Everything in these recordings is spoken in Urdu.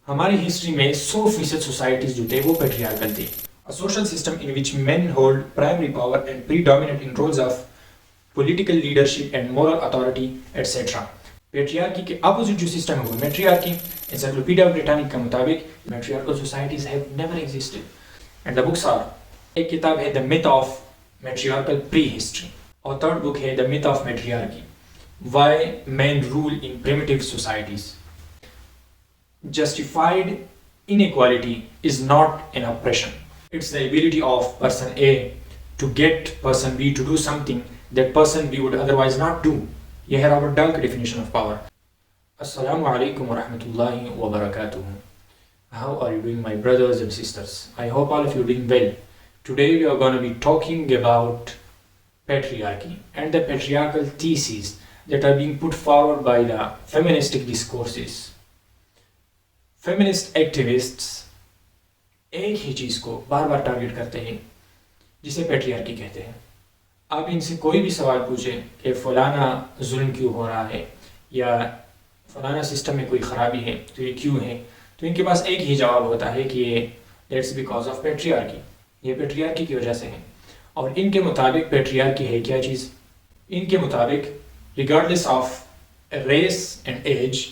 ہماری ہسٹری میں 100% سوسائٹیز جو تھے وہ پیٹریارکل تھے. A social system in which men hold primary power and predominate in roles of political leadership and moral authority, etc. Patriarchy کے اپوزٹ جو سسٹم ہے وہ میٹریارکی. انسائکلوپیڈیا بریٹانیک کے مطابق matriarchal societies have never existed and the books are. ایک کتاب ہے دا میتھ آف میٹریارکل پری ہسٹری اور تھرڈ بک ہے the myth of matriarchy why men rule in primitive societies. Justified inequality is not an oppression. It's the ability of person A to get person B to do something that person B would otherwise not do. یہ ہے رابرٹ ڈال کی definition of power. السلام علیکم ورحمۃ اللہ وبرکاتہ. How are you doing, my brothers and sisters? I hope all of you are doing well. Today we are going to be talking about patriarchy and the patriarchal theses that are being put forward by the feministic discourses. Feminist activists ایک ہی چیز کو بار بار ٹارگٹ کرتے ہیں جسے پیٹریارکی کہتے ہیں. آپ ان سے کوئی بھی سوال پوچھیں کہ فلانا ظلم کیوں ہو رہا ہے یا فلانا سسٹم میں کوئی خرابی ہے تو یہ کیوں ہے, تو ان کے پاس ایک ہی جواب ہوتا ہے کہ یہ دیٹس بیکاز آف پیٹریارکی, یہ پیٹریارکی کی وجہ سے ہے. اور ان کے مطابق پیٹریارکی ہے کیا چیز؟ ان کے مطابق regardless of race and age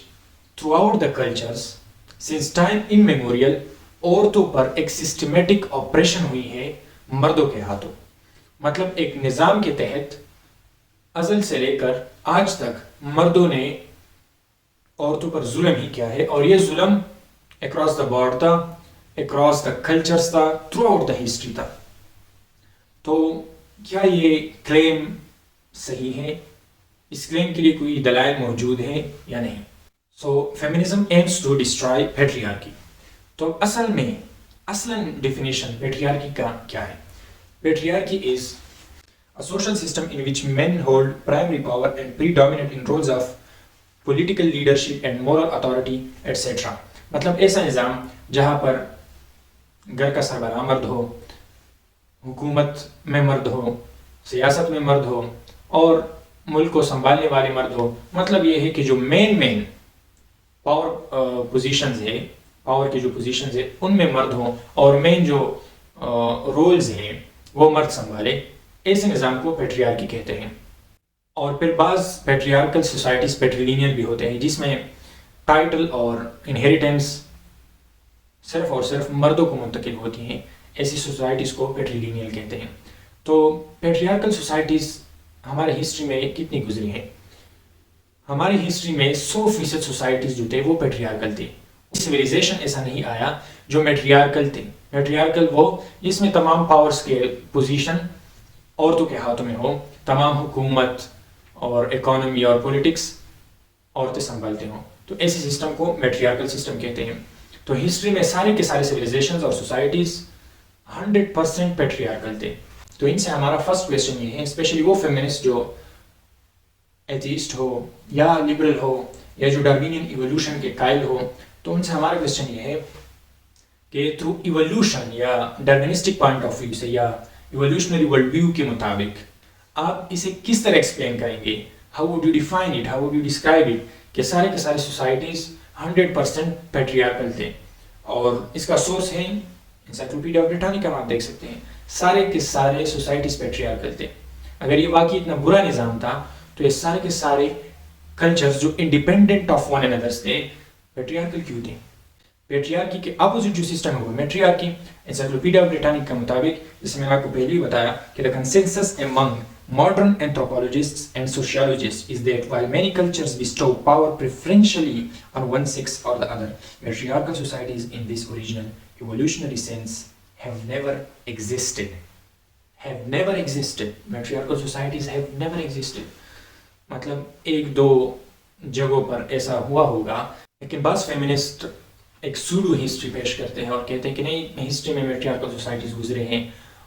throughout the cultures since time immemorial عورتوں پر ایک سسٹمیٹک آپریشن ہوئی ہے مردوں کے ہاتھوں. مطلب ایک نظام کے تحت ازل سے لے کر آج تک مردوں نے عورتوں پر ظلم ہی کیا ہے, اور یہ ظلم اکراس دا بارڈ تھا, اکراس دا کلچرز تھا, تھرو آؤٹ دا ہسٹری تھا. تو کیا یہ کلیم صحیح ہے؟ اس کلیم کے لیے کوئی دلائل موجود ہیں یا نہیں؟ So feminism aims to destroy patriarchy. تو اصلاً definition patriarchy کا کیا ہے؟ Patriarchy is a social system in which men hold primary power and predominate in roles of political leadership and moral authority, etc. مطلب ایسا نظام جہاں پر گھر کا سربراہ مرد ہو, حکومت میں مرد ہو, سیاست میں مرد ہو اور ملک کو سنبھالنے والے مرد ہو. مطلب یہ ہے کہ جو مین پاور پوزیشنز ہے, پاور کی جو پوزیشنز ہے ان میں مرد ہوں اور مین جو رولز ہیں وہ مرد سنبھالے. ایسے نظام کو پیٹریارکی کہتے ہیں. اور پھر بعض پیٹریارکل سوسائٹیز پیٹریلینیل بھی ہوتے ہیں جس میں ٹائٹل اور انہیریٹنس صرف اور صرف مردوں کو منتقل ہوتی ہیں. ایسی سوسائٹیز کو پیٹریلینیل کہتے ہیں. تو پیٹریارکل سوسائٹیز ہمارے ہسٹری میں کتنی گزری ہیں؟ ہماری ہسٹری میں 100% سوسائٹیز جو تھے وہ پیٹریارکل تھے. سویلائزیشن ایسا نہیں آیا جو میٹریارکل تھے. میٹریارکل وہ جس میں تمام پاورز کے پوزیشن عورتوں کے ہاتھوں میں ہو, تمام حکومت اور اکانومی اور پولیٹکس عورتیں سنبھالتے ہوں. تو ایسے سسٹم کو میٹریارکل سسٹم کہتے ہیں. تو ہسٹری میں سارے کے سارے سویلائزیشنز اور سوسائٹیز 100% پیٹریارکل تھے. تو ان سے ہمارا فرسٹ کویسچن یہ ہے, اسپیشلی وہ فیمنسٹ جو ایتھیسٹ ہو یا لبرل ہو یا جو ڈارونین ایوولوشن کے قائل ہو, تو ان سے ہمارا کویسچن یہ ہے کہ تھرو ایوولوشن یا ڈارونسٹک پوائنٹ آف ویو سے یا ایوولوشنری ورلڈ ویو کے مطابق آپ اسے کس طرح ایکسپلین کریں گے؟ How would you define it, how would you describe it کہ سارے کے سارے سوسائٹیز 100% پیٹریارکل تھے. اور اس کا سورس ہے انسائکلوپیڈیا بریٹانیکا میں آپ دیکھ سکتے ہیں. سارے کے سارے سوسائٹیز پیٹریارکل تھے. اگر یہ واقعی اتنا برا نظام تھا تو یہ سارے کے سارے کلچرز جو انڈیپینڈنٹ آف ون انیدرز تھے پیٹریارکل کیوں تھے؟ پیٹریارکی کے اپوزٹ جو سسٹم ہے وہ میٹریارکی. انسائکلوپیڈیا بریٹانیک کے مطابق, جس میں نے آپ کو پہلے ہی بتایا کہ the consensus among modern anthropologists and sociologists is that while many cultures bestow power preferentially on one sex or the other, matriarchal societies in this original evolutionary sense have never existed. Have never existed. Matriarchal societies have never existed. مطلب ایک دو جگہوں پر ایسا ہوا ہوگا, لیکن بعض فیمنسٹ ایک سوڈو ہسٹری پیش کرتے ہیں اور کہتے ہیں کہ نہیں, ہسٹری میں میٹریارکل سوسائٹیز گزرے ہیں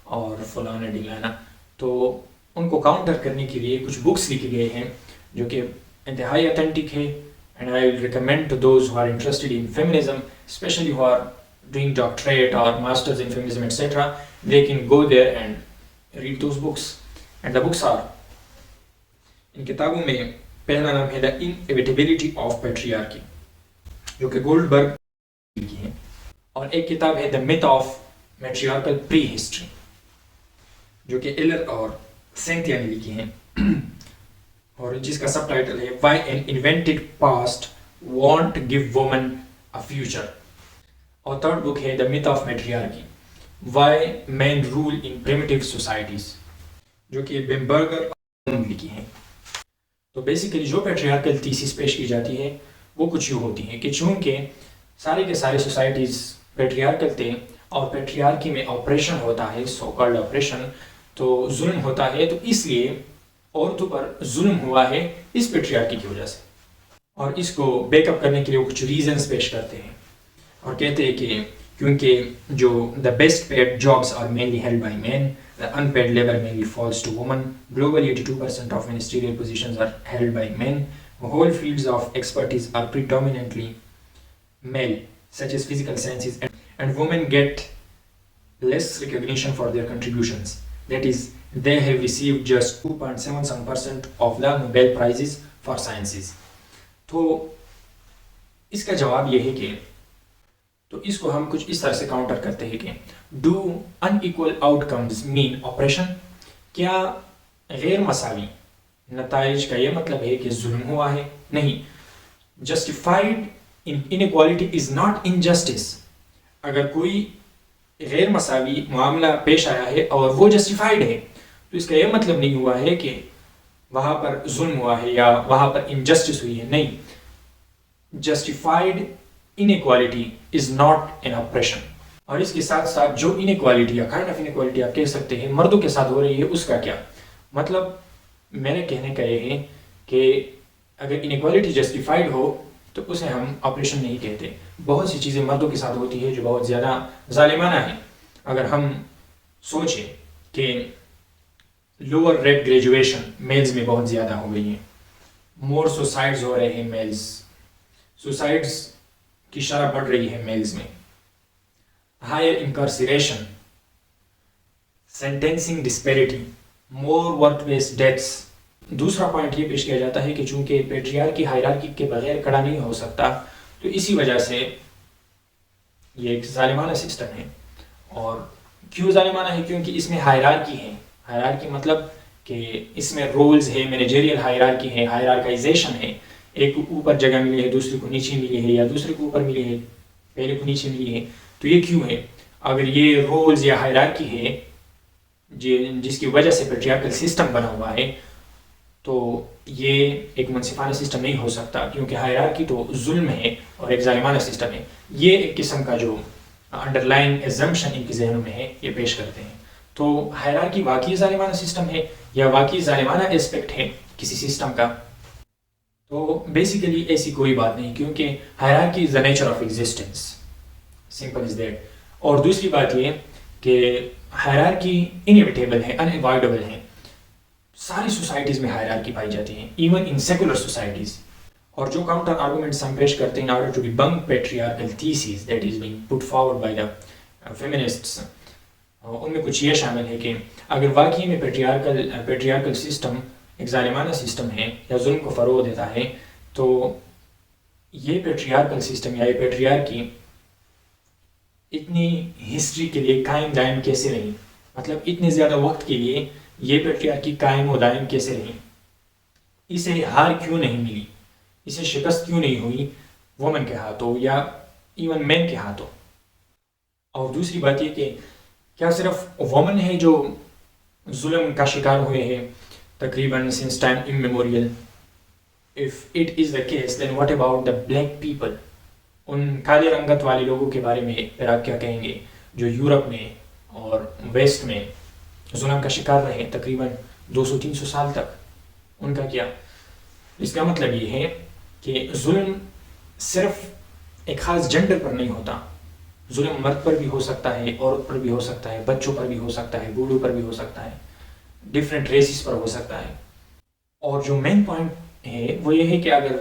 اور فلانا ڈگانا. تو ان کو کاؤنٹر کرنے کے لیے کچھ بکس لکھے گئے ہیں جو کہ انتہائی اتھینٹک ہے. And I will recommend to those who are interested in feminism, especially who are doing doctorate اور masters in feminism etcetera, they can go there and read those books. And the books are, ان کتابوں میں پہلا نام ہے دا انیویٹیبلٹی آف پیٹریارکی, جو کہ گولڈبرگ اور ایک کتاب ہے دا میتھ آف میٹریارکل پری ہسٹری جو کہ ایلر اور سینتھیا نے لکھی ہیں اور جس کا سب ٹائٹل ہے why an invented past won't give women a future. اور تھرڈ بک ہے the myth of matriarchy why men rule in primitive societies جو کہ بیمبرگر نے لکھی ہیں. تو بیسیکلی جو پیٹریارکل تھیسس پیش کی جاتی ہے وہ کچھ یوں ہوتی ہیں کہ چونکہ سارے کے سارے سوسائٹیز پیٹریارکل تھے اور پیٹریارکی میں آپریشن ہوتا ہے سو کالڈ آپریشن تو ظلم ہوتا ہے تو اس لیے عورتوں پر ظلم ہوا ہے اس پیٹریارکی کی وجہ سے. اور اس کو بیک اپ کرنے کے لیے وہ کچھ ریزنز پیش کرتے ہیں اور کہتے ہیں کہ کیونکہ جو the best paid jobs are mainly held by men, the unpaid labor mainly falls to women. Globally, 82% of ministerial positions are held by men. Whole fields of expertise are predominantly male, such as physical sciences, and women get less recognition for their contributions. That is, they have received just 2.77% of the Nobel Prizes for Sciences. تو اس کا جواب یہ ہے کہ تو اس کو ہم کچھ اس طرح سے کاؤنٹر کرتے ہیں کہ do unequal outcomes mean oppression. کیا غیر مساوی نتائج کا یہ مطلب ہے کہ ظلم ہوا ہے؟ نہیں. Justified inequality is not injustice. اگر کوئی غیر مساوی معاملہ پیش آیا ہے اور وہ جسٹیفائڈ ہے تو اس کا یہ مطلب نہیں ہوا ہے کہ وہاں پر ظلم ہوا ہے یا وہاں پر انجسٹس ہوئی ہے. نہیں. Justified inequality is not an oppression. اور اس کے ساتھ ساتھ جو انیکوالٹی یا کائنڈ آف انیکوالٹی آپ کہہ سکتے ہیں مردوں کے ساتھ ہو رہی ہے اس کا کیا مطلب؟ میرے کہنے کا یہ ہے کہ اگر انیکوالٹی جسٹیفائڈ ہو تو اسے ہم آپریشن نہیں کہتے. بہت سی چیزیں مردوں کے ساتھ ہوتی ہے جو بہت زیادہ ظالمانہ ہیں. اگر ہم سوچیں کہ لوور ریٹ گریجویشن میلز میں بہت زیادہ ہو گئی ہیں, مور سوسائڈز ہو رہے ہیں میلز, سوسائڈز کی شرح بڑھ رہی ہے میلز میں, higher incarceration, sentencing disparity, more workplace deaths. دوسرا پوائنٹ یہ پیش کیا جاتا ہے کہ چونکہ پیٹریارکی ہائرارکی کے بغیر کھڑا نہیں ہو سکتا تو اسی وجہ سے یہ ایک ظالمانہ سسٹم ہے. اور کیوں ظالمانہ ہے؟ کیونکہ اس میں ہائرارکی ہے. ہائرارکی مطلب کہ اس میں رولز ہے, مینیجریل ہائرارکی ہے, ہائرارکائزیشن ہے. ایک کو اوپر جگہ ملی ہے, دوسرے کو نیچے ملی ہے, یا دوسرے کو اوپر ملی ہے, پہلے کو نیچے ملی ہے. تو یہ کیوں ہے؟ اگر یہ رولز یا ہائرارکی ہے جس کی وجہ سے پیٹریارکل سسٹم بنا ہوا ہے تو یہ ایک منصفانہ سسٹم نہیں ہو سکتا, کیونکہ ہائرارکی تو ظلم ہے اور ایک ظالمانہ سسٹم ہے. یہ ایک قسم کا جو انڈر لائن ایزمپشن ان کے ذہنوں میں ہے یہ پیش کرتے ہیں. تو ہائرارکی واقعی ظالمانہ سسٹم ہے یا واقعی ظالمانہ اسپیکٹ ہے کسی سسٹم کا؟ تو بیسیکلی ایسی کوئی بات نہیں, کیونکہ hierarchy is the nature of existence, simple is that. اور دوسری بات یہ کہ ہائرارکی انیویٹیبل ہے, ان اوائڈیبل ہے. ساری سوسائٹیز میں ہائرارکی پائی جاتی ہیں, ایون ان سیکولر سوسائٹیز. اور جو کاؤنٹر آرگومنٹس ہم پیش کرتے ہیں in order to debunk patriarchal thesis that is being put forward by the feminists, ان میں کچھ یہ شامل ہے کہ اگر واقعی میں پیٹریارکل سسٹم ایک ظالمانہ سسٹم ہے یا ظلم کو فروغ دیتا ہے تو یہ پیٹریارکل سسٹم یا یہ پیٹریارکی اتنی ہسٹری کے لیے قائم دائم کیسے رہی؟ مطلب اتنے زیادہ وقت کے لیے یہ پیٹریارکی قائم و دائم کیسے رہی؟ اسے ہار کیوں نہیں ملی؟ اسے شکست کیوں نہیں ہوئی وومن کے ہاتھوں یا ایون مین کے ہاتھوں؟ اور دوسری بات یہ کہ کیا صرف وومن ہے جو ظلم کا شکار ہوئے ہیں تقریباً since time immemorial? If it is the case, then what about the black people? ان کالے رنگت والے لوگوں کے بارے میں پھر آپ کیا کہیں گے جو یورپ میں اور ویسٹ میں ظلم کا شکار رہے تقریباً 200-300 سال تک؟ ان کا کیا؟ اس کا مطلب یہ ہے کہ ظلم صرف ایک خاص جنڈر پر نہیں ہوتا. ظلم مرد پر بھی ہو سکتا ہے, عورت پر بھی ہو سکتا ہے, بچوں پر بھی ہو سکتا ہے, بوڑھوں پر بھی ہو سکتا ہے, ڈفرینٹ ریسز پر ہو سکتا ہے. اور جو مین پوائنٹ ہے وہ یہ ہے کہ اگر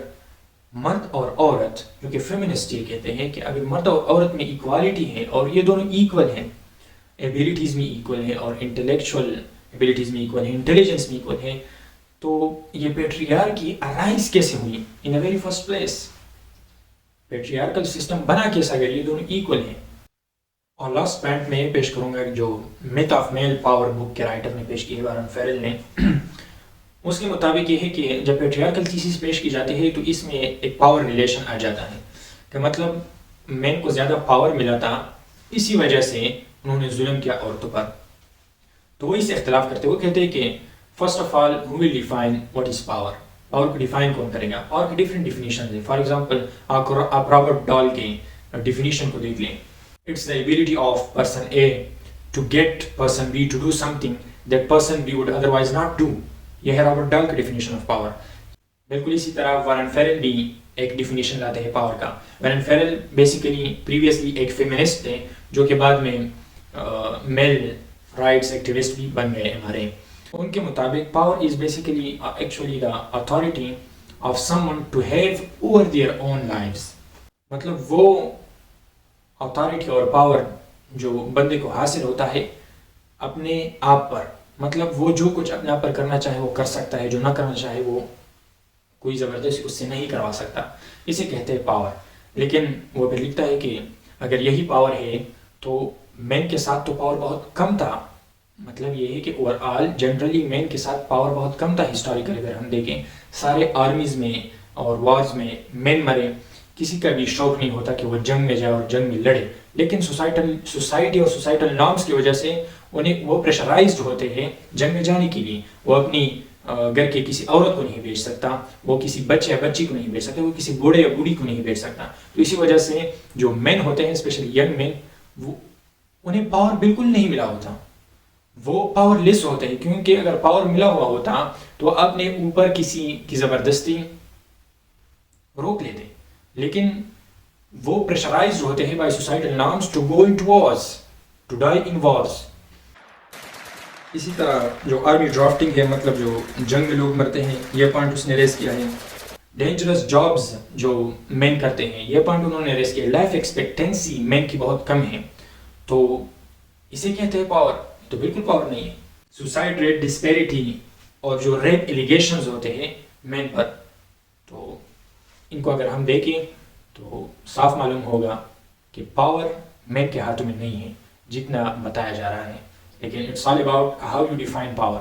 مرد اور عورت, جو کہ فیمنسٹ یہ کہتے ہیں کہ اگر مرد اور عورت میں ایکوالٹی ہے اور یہ دونوں ایکول ہیں, ایبیلٹیز میں ایکول ہے اور انٹلیکچوئل ایبیلٹیز میں ایکول ہے, انٹیلیجنس میں ایکول ہے, تو یہ پیٹریارکی ارائز کیسے ہوئی in a very first place? Patriarchal system بنا کیسا گیا؟ یہ دونوں ایکول ہیں. اور لاسٹ پوائنٹ میں یہ پیش کروں گا جو میتھ آف میل پاور بک کے رائٹر نے پیش کی ہے وارن فیرل نے. اس کے مطابق یہ ہے کہ جب پیٹریارکل تھیسس پیش کی جاتی ہے تو اس میں ایک پاور ریلیشن آ جاتا ہے کہ مطلب مین کو زیادہ پاور ملا تھا، اسی وجہ سے انہوں نے ظلم کیا عورتوں پر. تو وہ اس سے اختلاف کرتے ہوئے کہتے ہیں کہ first of all who will define what is power. Power کو ڈیفائن کون کرے گا؟ پاور کی ڈفرینٹ ڈیفینیشنز ہیں. فار ایگزامپل آپ رابرٹ ڈال کے ڈیفینیشن کو دیکھ لیں. It's the ability of person A to get person B to do something that person B would otherwise not do. یہ ہے رابرٹ ڈال کی ڈیفینیشن آف پاور. بالکل اسی طرح وارن فیرل بھی ایک ڈیفینیشن لاتے ہیں پاور کا. وارن فیرل بیسیکلی پریویسلی ایک فیمنسٹ تھے جو کہ بعد میں میل رائٹس ایکٹیوسٹ بھی بن گئے ہمارے. ان کے مطابق power is basically actually the authority of someone to have over their own lives. مطلب وہ اتھارٹی اور پاور جو بندے کو حاصل ہوتا ہے اپنے آپ پر، مطلب وہ جو کچھ اپنے آپ پر کرنا چاہے وہ کر سکتا ہے، جو نہ کرنا چاہے وہ کوئی زبردستی اس سے نہیں کروا سکتا. اسے کہتے ہیں پاور. لیکن وہ پھر لکھتا ہے کہ اگر یہی پاور ہے تو مین کے ساتھ تو پاور بہت کم تھا. مطلب یہ ہے کہ اوور آل جنرلی مین کے ساتھ پاور بہت کم تھا. ہسٹوریکل اگر ہم دیکھیں سارے آرمیز میں اور وارز میں مین مرے، کسی کا بھی شوق نہیں ہوتا کہ وہ جنگ میں جائے اور جنگ میں لڑے. لیکن سوسائٹی اور سوسائٹل نارمز کی وجہ سے انہیں وہ پریشرائزڈ ہوتے ہیں جنگ میں جانے کے لیے. وہ اپنی گھر کے کسی عورت کو نہیں بھیج سکتا، وہ کسی بچے یا بچی کو نہیں بھیج سکتا، وہ کسی بوڑھے یا بوڑھی کو نہیں بھیج سکتا. تو اسی وجہ سے جو مین ہوتے ہیں اسپیشلی ینگ مین، وہ انہیں پاور بالکل نہیں ملا ہوتا، وہ پاور لیس ہوتے ہیں. کیونکہ اگر پاور ملا ہوا ہوتا تو اپنے اوپر کسی کی زبردستی روک لیتے. لیکن وہ پریشرائزڈ ہوتے ہیں by societal norms to go into wars, to die in wars. اسی طرح جو آرمی ڈرافٹنگ ہے، مطلب جو جنگ میں لوگ مرتے ہیں، یہ پوائنٹ اس نے ریز کیا ہے. ڈینجرس جابز جو مین کرتے ہیں، یہ پوائنٹ انہوں نے ریز کیا. لائف ایکسپیکٹینسی مین کی بہت کم ہے، تو اسے کہتے ہیں پاور. تو بالکل پاور نہیں ہے. سوسائڈ ریٹ ڈسپیرٹی اور جو ریپ ایلیگیشنز ہوتے ہیں مین پر، تو ان کو اگر ہم دیکھیں تو صاف معلوم ہوگا کہ پاور مین کے ہاتھوں میں نہیں ہے جتنا بتایا جا رہا ہے. لیکن it's all about how you define power.